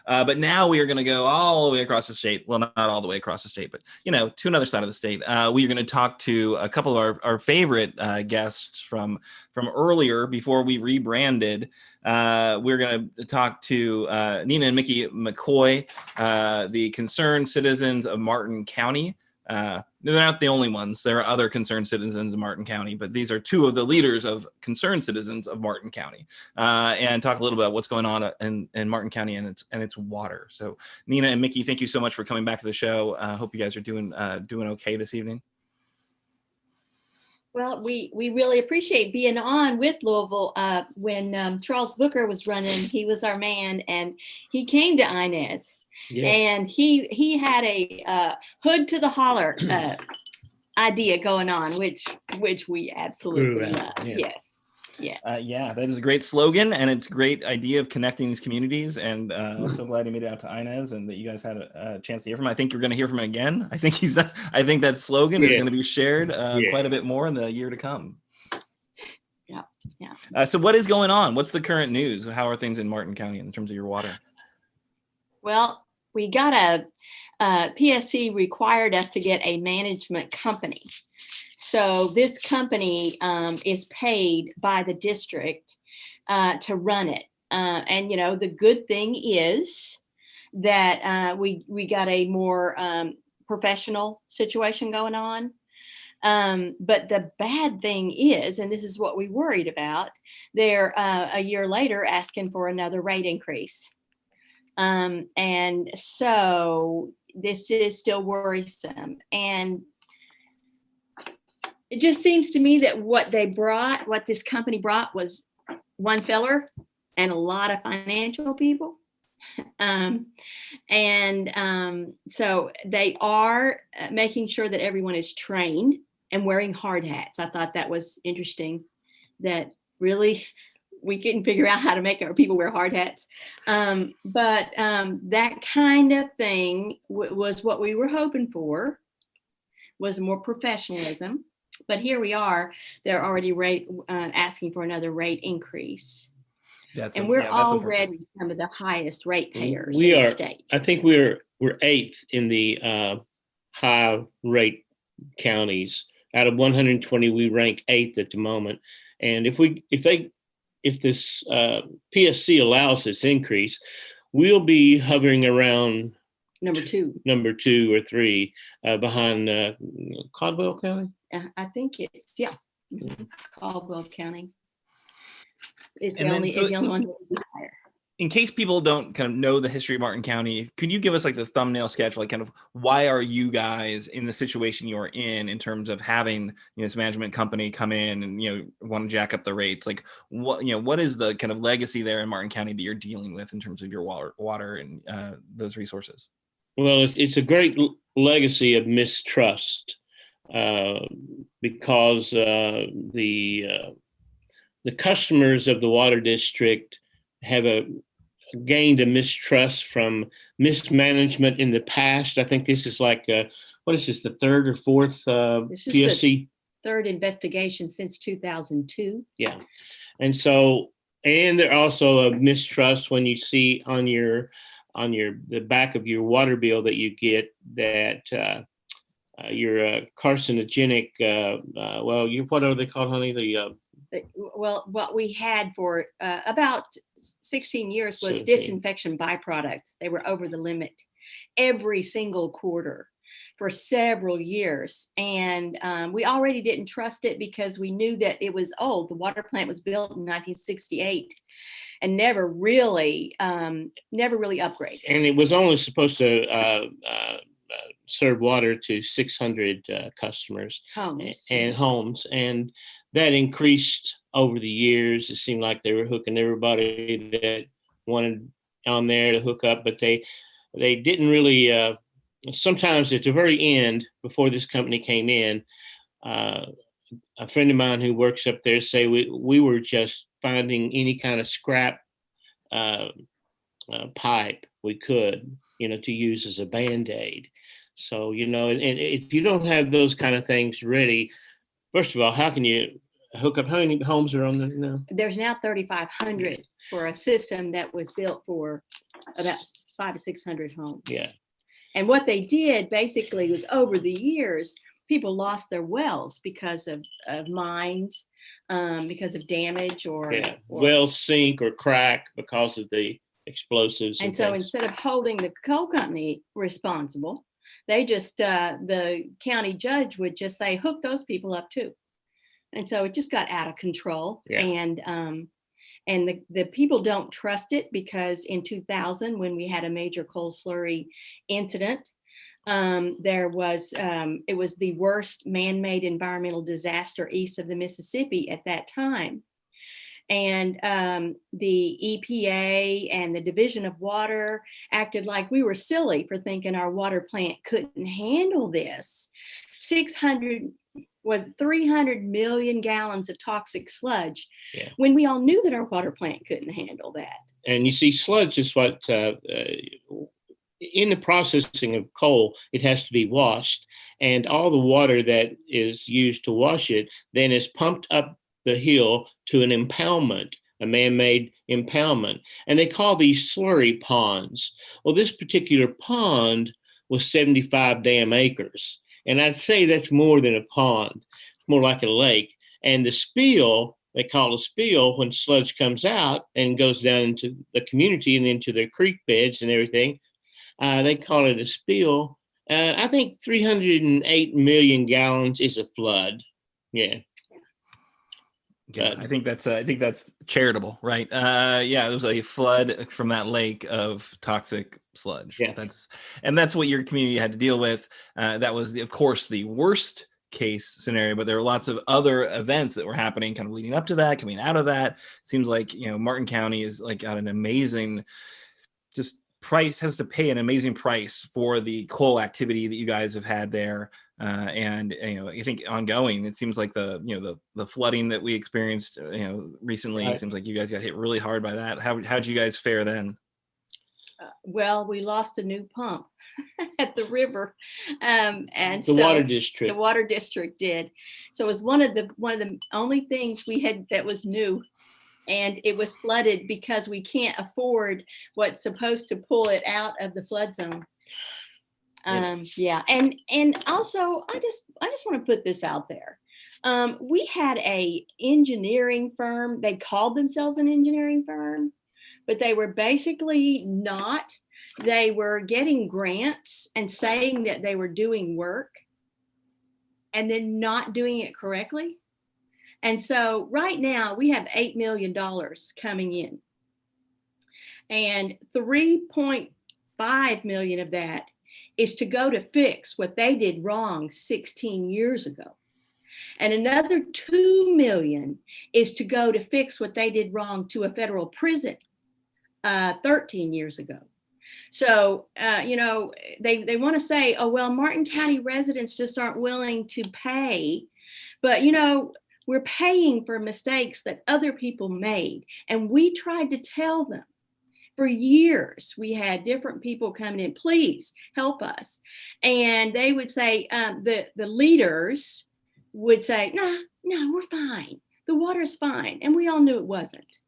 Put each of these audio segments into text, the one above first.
But now we are going to go all the way across the state. Well, not all the way across the state, but to another side of the state. We are going to talk to a couple of our favorite guests from earlier before we rebranded. We're going to talk to Nina and Mickey McCoy, the concerned citizens of Martin County. They're not the only ones. There are other concerned citizens of Martin County, but these are two of the leaders of concerned citizens of Martin County, and talk a little bit about what's going on in Martin County and its water. So Nina and Mickey, thank you so much for coming back to the show. Hope you guys are doing okay this evening. Well, we really appreciate being on with Louisville. When Charles Booker was running, he was our man, and he came to Inez. Yeah. And he had a hood to the holler idea going on, which we absolutely love. Yeah. Yes. That is a great slogan, and it's a great idea of connecting these communities. And I'm so glad he made it out to Inez, and that you guys had a chance to hear from him. I think you're going to hear from him again. I think that slogan is going to be shared quite a bit more in the year to come. Yeah. So what is going on? What's the current news? How are things in Martin County in terms of your water? Well, we got a PSC required us to get a management company. So this company is paid by the district to run it. And, the good thing is that we got a more professional situation going on. But the bad thing is, and this is what we worried about, they're a year later asking for another rate increase. And so this is still worrisome. And it just seems to me that what this company brought was one feller and a lot of financial people. So they are making sure that everyone is trained and wearing hard hats. I thought that was interesting, that really we couldn't figure out how to make our people wear hard hats. But that kind of thing was what we were hoping for, was more professionalism. But here we are, they're already asking for another rate increase. We're already some of the highest rate payers in the state. I think we're 8th in the high rate counties. Out of 120, we rank 8th at the moment. And if this PSC allows this increase, we'll be hovering around number 2 or 3 behind Caldwell County. I think it's Caldwell County is the only one that would be higher. In case people don't kind of know the history of Martin County, could you give us like the thumbnail sketch, like kind of why are you guys in the situation you're in terms of having this management company come in and want to jack up the rates? Like what is the kind of legacy there in Martin County that you're dealing with in terms of your water and those resources? Well, it's a great legacy of mistrust because the customers of the water district have gained a mistrust from mismanagement in the past. I think this is like, what is this, the 3rd or 4th this is PSC? The 3rd investigation since 2002. Yeah. And there also a mistrust when you see on the back of your water bill that you get that your carcinogenic, what are they called, honey? Well, what we had for about 16 years was disinfection byproducts. They were over the limit every single quarter for several years. And we already didn't trust it because we knew that it was old. The water plant was built in 1968 and never really upgraded. And it was only supposed to serve water to 600 customers and homes. And that increased over the years. It seemed like they were hooking everybody that wanted on there to hook up, but they didn't really. Sometimes at the very end, before this company came in, a friend of mine who works up there say we were just finding any kind of scrap pipe we could, to use as a Band-Aid. So, and if you don't have those kind of things ready, first of all, how can you hook up? How many homes are on there now? There's now 3,500 for a system that was built for about 500 to 600 homes. Yeah. And what they did basically was over the years, people lost their wells because of mines, because of damage or wells sink or crack because of the explosives. And so instead of holding the coal company responsible, they just, the county judge would just say, hook those people up too. And so it just got out of control. Yeah. And the people don't trust it because in 2000, when we had a major coal slurry incident, it was the worst man-made environmental disaster east of the Mississippi at that time. And the EPA and the Division of Water acted like we were silly for thinking our water plant couldn't handle this. 300 million gallons of toxic sludge, when we all knew that our water plant couldn't handle that. And you see, sludge is what, in the processing of coal, it has to be washed. And all the water that is used to wash it then is pumped up the hill to an impoundment, a man-made impoundment. And they call these slurry ponds. Well, this particular pond was 75 damn acres. And I'd say that's more than a pond. It's more like a lake. And the spill, they call a spill when sludge comes out and goes down into the community and into their creek beds and everything. They call it a spill. I think 308 million gallons is a flood. Yeah. Yeah, I think that's charitable, right? There was a flood from that lake of toxic sludge. Yeah. That's what your community had to deal with. That was, of course, the worst case scenario, but there were lots of other events that were happening kind of leading up to that, coming out of that. It seems like, Martin County is like got an amazing has to pay an amazing price for the coal activity that you guys have had there. I think ongoing, it seems like the flooding that we experienced, recently, It seems like you guys got hit really hard by that. How'd you guys fare then? Well, we lost a new pump at the river. Water district. The water district did. So it was one of the only things we had that was new. And it was flooded because we can't afford what's supposed to pull it out of the flood zone. And also I just want to put this out there. We had a engineering firm. They called themselves an engineering firm, but they were basically not. They were getting grants and saying that they were doing work and then not doing it correctly. And so right now we have $8 million coming in, and 3.5 million of that is to go to fix what they did wrong 16 years ago. And another 2 million is to go to fix what they did wrong to a federal prison 13 years ago. So, they want to say, oh, well, Martin County residents just aren't willing to pay. But, we're paying for mistakes that other people made. And we tried to tell them for years. We had different people coming in, please help us. And they would say, the leaders would say, no, we're fine. The water's fine. And we all knew it wasn't.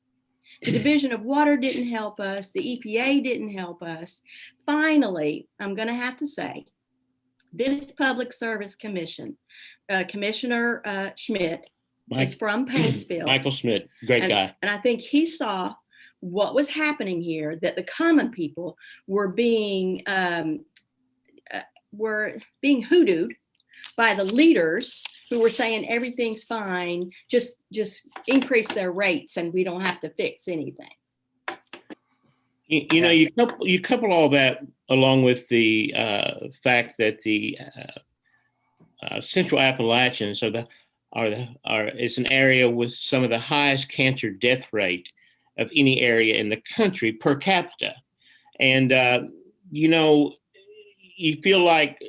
The Division of Water didn't help us. The EPA didn't help us. Finally, I'm going to have to say, this Public Service Commission, Commissioner Schmidt, is from Paintsville. Michael Schmidt, great guy. And I think he saw what was happening here, that the common people were being hoodooed by the leaders who were saying everything's fine, just increase their rates and we don't have to fix anything. You couple all that along with the fact that the Central Appalachians is an area with some of the highest cancer death rate of any area in the country per capita. And, you feel like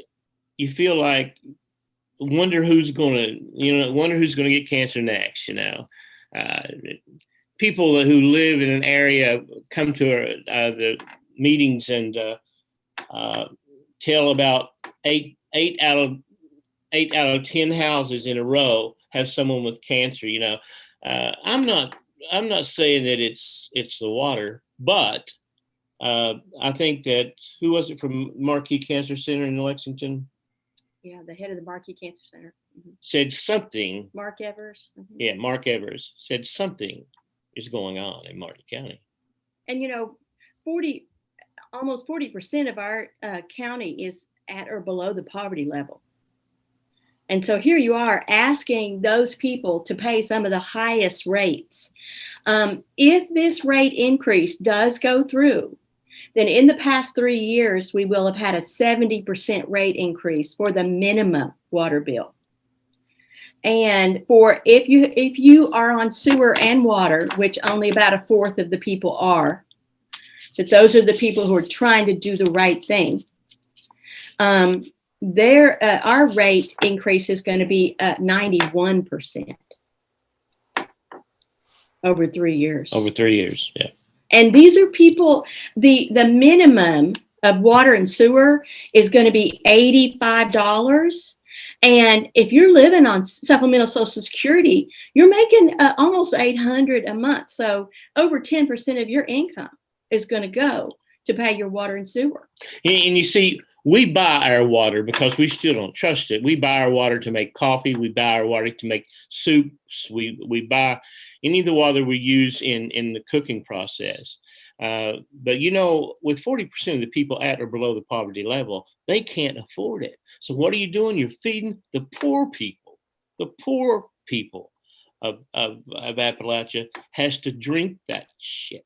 wonder who's going to get cancer next, people who live in an area come to the meetings and tell about eight out of 10 houses in a row have someone with cancer. I'm not saying that it's the water, but I think that, who was it from Marquis Cancer Center in Lexington? Yeah, the head of the Marquis Cancer Center. Said something. Mark Evers. Yeah, Mark Evers said something is going on in Martin County. And almost 40% of our county is at or below the poverty level. And so here you are asking those people to pay some of the highest rates. If this rate increase does go through, then in the past 3 years, we will have had a 70% rate increase for the minimum water bill. And if you are on sewer and water, which only about a fourth of the people are, that those are the people who are trying to do the right thing. Our rate increase is going to be 91% over 3 years. Over 3 years, yeah. And these are people, the minimum of water and sewer is going to be $85. And if you're living on supplemental Social Security, you're making almost $800 a month. So over 10% of your income is going to go to pay your water and sewer. And you see, we buy our water because we still don't trust it. We buy our water to make coffee. We buy our water to make soups. We buy any of the water we use in the cooking process. But with 40% of the people at or below the poverty level, they can't afford it. So what are you doing? You're feeding the poor people. The poor people of Appalachia has to drink that shit.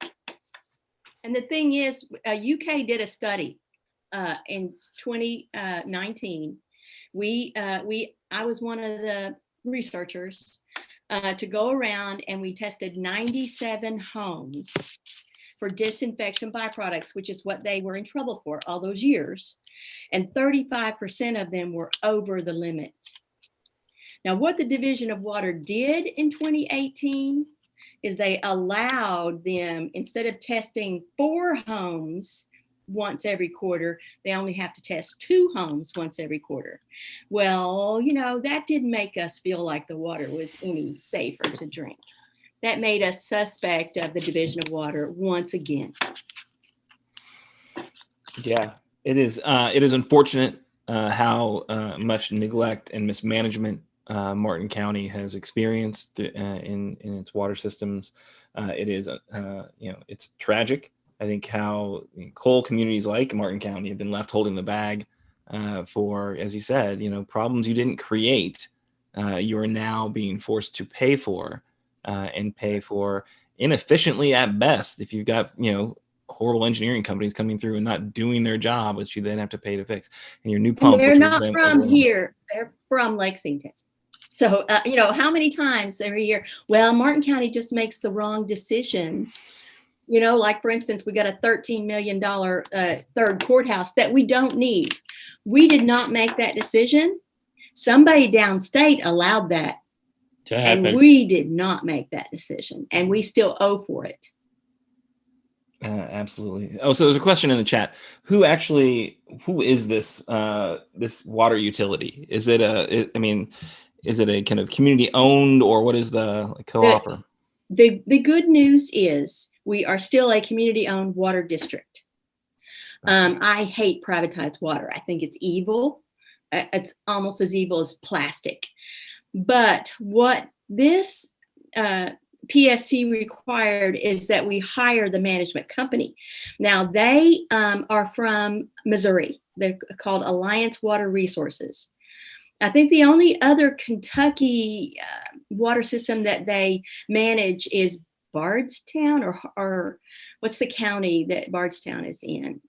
And the thing is, UK did a study in 2019. I was one of the researchers to go around, and we tested 97 homes for disinfection byproducts, which is what they were in trouble for all those years. And 35% of them were over the limit. Now, what the Division of Water did in 2018 is they allowed them, instead of testing 4 homes once every quarter, they only have to test 2 homes once every quarter. Well, that didn't make us feel like the water was any safer to drink. That made us suspect of the Division of Water once again. Yeah, it is. It is unfortunate how much neglect and mismanagement Martin County has experienced in its water systems. It is, it's tragic. I think how coal communities like Martin County have been left holding the bag for, as you said, problems you didn't create. You are now being forced to pay for, and pay for inefficiently at best. If you've got, horrible engineering companies coming through and not doing their job, which you then have to pay to fix. And your new pump. And they're not from here. They're from Lexington. So, how many times every year? Well, Martin County just makes the wrong decisions. Like, for instance, we got a $13 million third courthouse that we don't need. We did not make that decision. Somebody downstate allowed that. To happen. And we did not make that decision. And we still owe for it. Absolutely. Oh, so there's a question in the chat. Who is this this water utility? Is it is it a kind of community owned, or what is the co-op? The good news is we are still a community owned water district. I hate privatized water. I think it's evil. It's almost as evil as plastic. But what this PSC required is that we hire the management company. Now, they are from Missouri. They're called Alliance Water Resources. I think the only other Kentucky water system that they manage is Bardstown, or what's the county that Bardstown is in?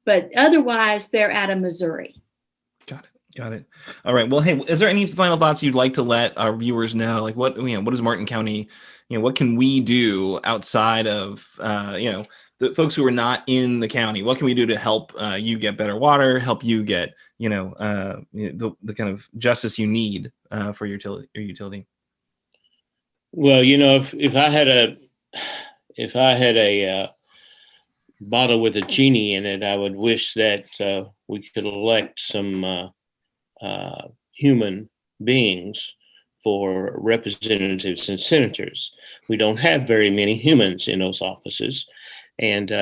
But otherwise, they're out of Missouri. Got it. All right. Well, hey, is there any final thoughts you'd like to let our viewers know? Like, what is Martin County? What can we do outside of the folks who are not in the county? What can we do to help you get better water? Help you get the kind of justice you need for your utility? Well, if I had a bottle with a genie in it, I would wish that we could elect some human beings for representatives and senators. We don't have very many humans in those offices. And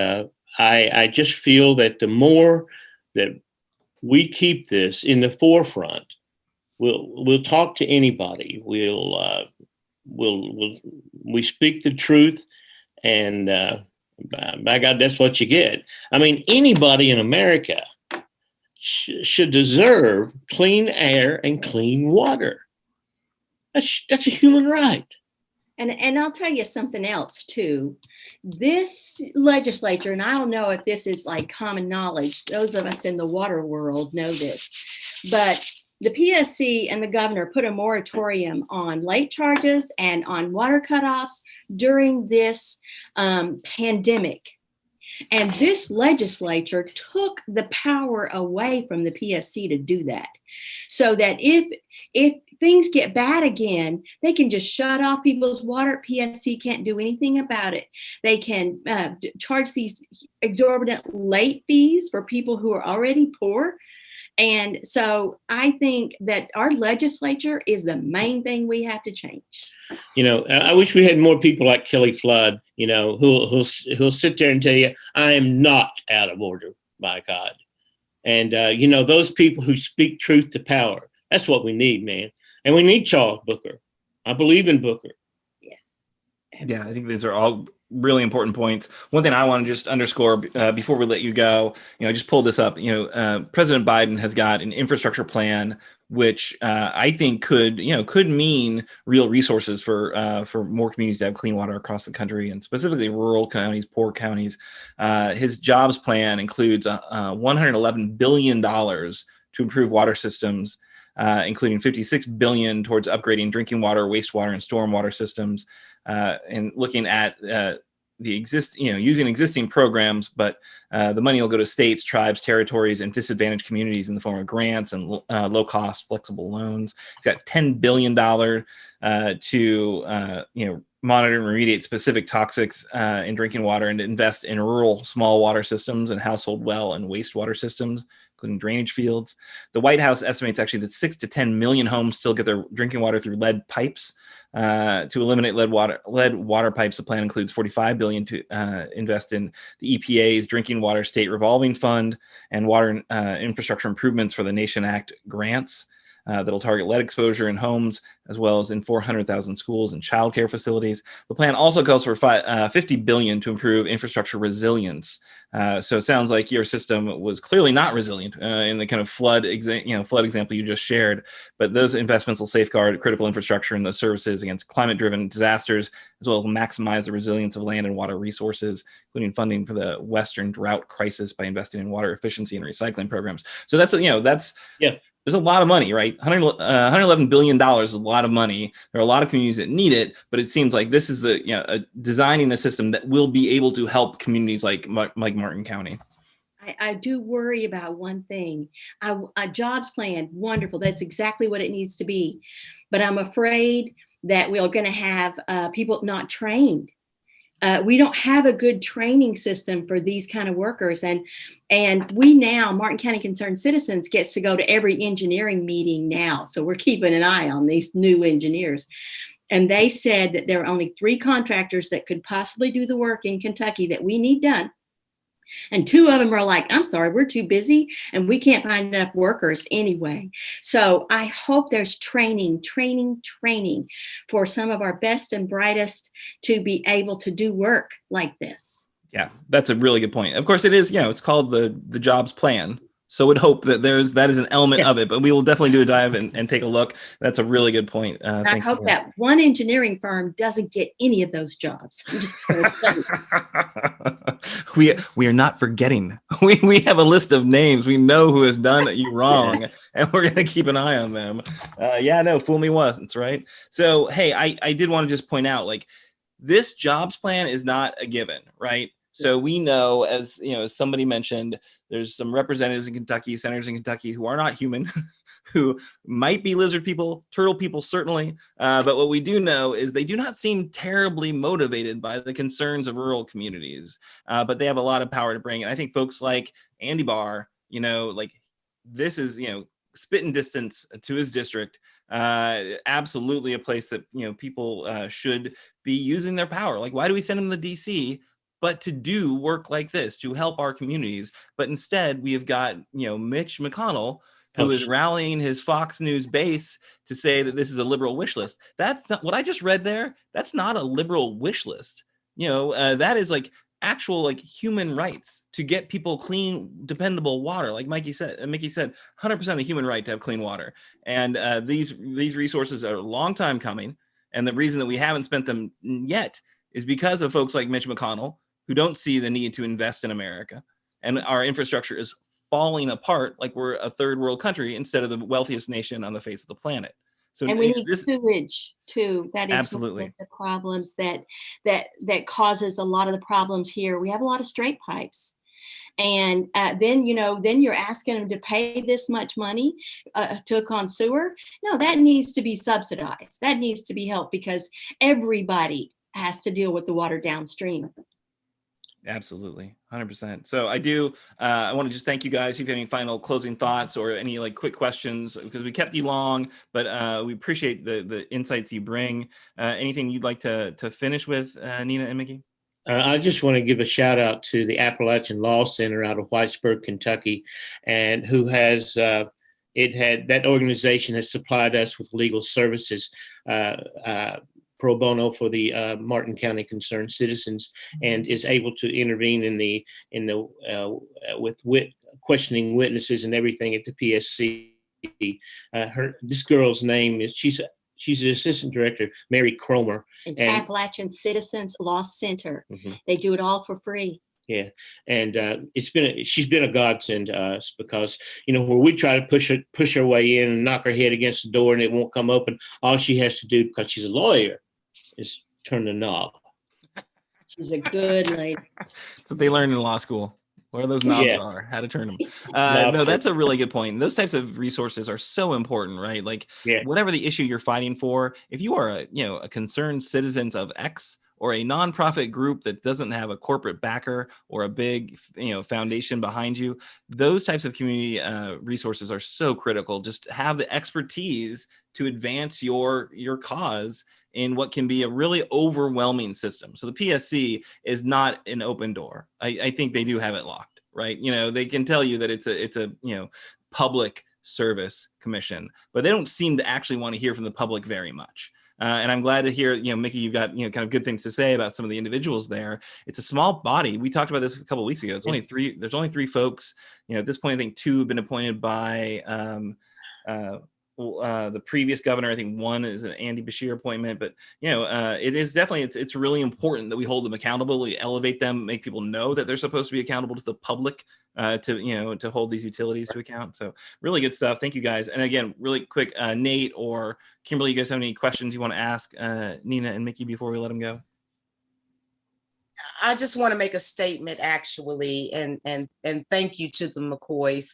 I just feel that the more that we keep this in the forefront, we'll talk to anybody. We speak the truth, and by God, that's what you get. I mean, anybody in America should deserve clean air and clean water. That's a human right. And I'll tell you something else too. This legislature, and I don't know if this is like common knowledge, those of us in the water world know this, but the PSC and the governor put a moratorium on late charges and on water cutoffs during this pandemic. And this legislature took the power away from the PSC to do that. So that if things get bad again, they can just shut off people's water. PSC can't do anything about it. They can charge these exorbitant late fees for people who are already poor. And so I think that our legislature is the main thing we have to change. You know, I wish we had more people like Kelly Flood, you know, who'll sit there and tell you, I am not out of order, by God. And, you know, those people who speak truth to power, that's what we need, man. And we need Charles Booker. I believe in Booker. Yeah, I think these are all really important points. One thing I want to just underscore before we let you go, you know, I just pulled this up. You know, President Biden has got an infrastructure plan, which I think could mean real resources for more communities to have clean water across the country, and specifically rural counties, poor counties. His jobs plan includes $111 billion to improve water systems, including $56 billion towards upgrading drinking water, wastewater, and stormwater systems, and looking at using existing programs, but the money will go to states, tribes, territories, and disadvantaged communities in the form of grants and low-cost, flexible loans. It's got $10 billion to monitor and remediate specific toxics in drinking water, and to invest in rural small water systems and household well and wastewater systems, including drainage fields. The White House estimates actually that 6 to 10 million homes still get their drinking water through lead pipes. To eliminate lead water pipes, the plan includes $45 billion to invest in the EPA's Drinking Water State Revolving Fund and water infrastructure improvements for the Nation Act grants that'll target lead exposure in homes, as well as in 400,000 schools and childcare facilities. The plan also calls for $50 billion to improve infrastructure resilience. So it sounds like your system was clearly not resilient in the kind of flood example you just shared. But those investments will safeguard critical infrastructure and the services against climate-driven disasters, as well as maximize the resilience of land and water resources, including funding for the Western drought crisis by investing in water efficiency and recycling programs. So that's yeah. There's a lot of money, right? $111 billion is a lot of money. There are a lot of communities that need it, but it seems like this is designing a system that will be able to help communities like Martin County. I do worry about one thing. A jobs plan, wonderful. That's exactly what it needs to be. But I'm afraid that we're going to have people not trained. We don't have a good training system for these kind of workers. And we now, Martin County Concerned Citizens, gets to go to every engineering meeting now. So we're keeping an eye on these new engineers. And they said that there are only 3 contractors that could possibly do the work in Kentucky that we need done. And 2 of them are like, I'm sorry, we're too busy and we can't find enough workers anyway. So I hope there's training for some of our best and brightest to be able to do work like this. Yeah, that's a really good point. Of course, it is, it's called the jobs plan. So would hope that that is an element of it, but we will definitely do a dive and take a look. That's a really good point. I hope that one engineering firm doesn't get any of those jobs. We are not forgetting. We have a list of names. We know who has done you wrong, and we're going to keep an eye on them. Fool me once, right? So, hey, I did want to just point out, like, this jobs plan is not a given, right? So we know, as somebody mentioned, there's some representatives in Kentucky, senators in Kentucky who are not human, who might be lizard people, turtle people, certainly. But what we do know is they do not seem terribly motivated by the concerns of rural communities, but they have a lot of power to bring. And I think folks like Andy Barr, this is, spitting distance to his district. Absolutely a place that, people should be using their power. Like, why do we send them to DC but to do work like this, to help our communities. But instead, we have got, Mitch McConnell, who is rallying his Fox News base to say that this is a liberal wish list. That's not what I just read there. That's not a liberal wish list. That is like actual like human rights to get people clean, dependable water. Like Mickey said, 100% a human right to have clean water. And these resources are a long time coming. And the reason that we haven't spent them yet is because of folks like Mitch McConnell, who don't see the need to invest in America. And our infrastructure is falling apart like we're a third world country instead of the wealthiest nation on the face of the planet. So, and we need sewage too. That is absolutely one of the problems that causes a lot of the problems here. We have a lot of straight pipes. And then you're asking them to pay this much money to hook on sewer. No, that needs to be subsidized. That needs to be helped because everybody has to deal with the water downstream. Absolutely. 100%. So I want to just thank you guys. If you have any final closing thoughts or any like quick questions, because we kept you long, but we appreciate the insights you bring. Anything you'd like to finish with, Nina and Mickey? I just want to give a shout out to the Appalachian Law Center out of Whitesburg, Kentucky, and who has that organization has supplied us with legal services pro bono for the Martin County concerned citizens, and is able to intervene with questioning witnesses and everything at the PSC. This girl's name is she's the assistant director, Mary Cromer. It's Appalachian Citizens Law Center. Mm-hmm. They do it all for free. Yeah, and she's been a godsend to us because where we try to push her way in and knock her head against the door and it won't come open, all she has to do, because she's a lawyer, is turn the knob. She's a good lady. That's what they learn in law school. Where those knobs are, how to turn them. No, that's a really good point. Those types of resources are so important, right? Like whatever the issue you're fighting for, if you are a concerned citizen of X or a nonprofit group that doesn't have a corporate backer or a big foundation behind you, those types of community resources are so critical. Just have the expertise to advance your cause in what can be a really overwhelming system. So the PSC is not an open door. I think they do have it locked, right? They can tell you that it's a public service commission, but they don't seem to actually want to hear from the public very much. And I'm glad to hear, Mickey, you've got, kind of good things to say about some of the individuals there. It's a small body. We talked about this a couple of weeks ago. It's only three. There's only three folks. At this point, I think two have been appointed by the previous governor. I think one is an Andy Bashir appointment, but it is definitely it's really important that we hold them accountable, we elevate them, make people know that they're supposed to be accountable to the public, to hold these utilities to account. So really good stuff. Thank you guys. And again, really quick, Nate or Kimberly, you guys have any questions you want to ask Nina and Mickey before we let them go? I just want to make a statement, actually, and thank you to the McCoys.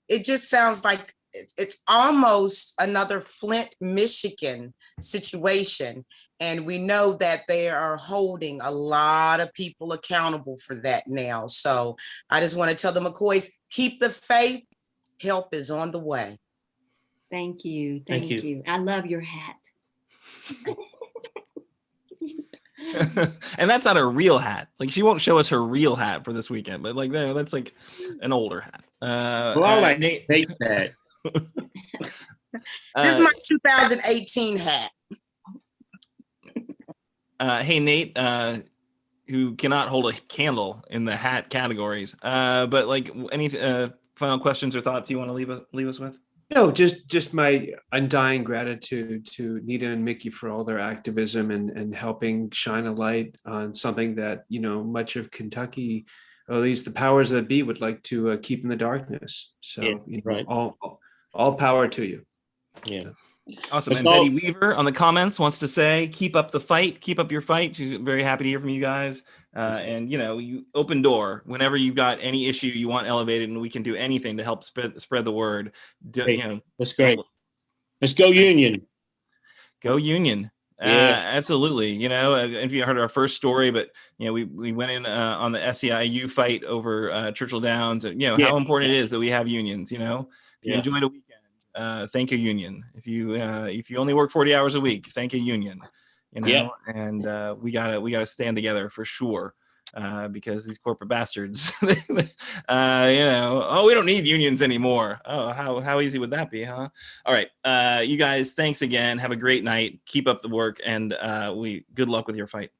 It just sounds like it's almost another Flint, Michigan situation. And we know that they are holding a lot of people accountable for that now. So I just want to tell the McCoys, keep the faith. Help is on the way. Thank you. Thank you. I love your hat. And that's not a real hat. Like, she won't show us her real hat for this weekend, but like that's like an older hat. Nate that. This is my 2018 hat. Hey, Nate, who cannot hold a candle in the hat categories, but like any final questions or thoughts you want to leave us with? No, just my undying gratitude to Nina and Mickey for all their activism and helping shine a light on something that, much of Kentucky, or at least the powers that be, would like to keep in the darkness. So, right. All power to you. Yeah. Awesome. And Betty Weaver on the comments wants to say, keep up the fight, keep up your fight. She's very happy to hear from you guys. And you open door whenever you've got any issue you want elevated, and we can do anything to help spread the word. That's great. Let's go Union. Go Union. Yeah. Absolutely. If you heard our first story, but we went in on the SEIU fight over Churchill Downs. How important it is that we have unions. If you enjoyed a weekend, thank a union. If you only work 40 hours a week, thank a union. And we gotta stand together for sure. because these corporate bastards, oh, we don't need unions anymore. Oh, how easy would that be, huh? All right, you guys, thanks again. Have a great night. Keep up the work, and good luck with your fight.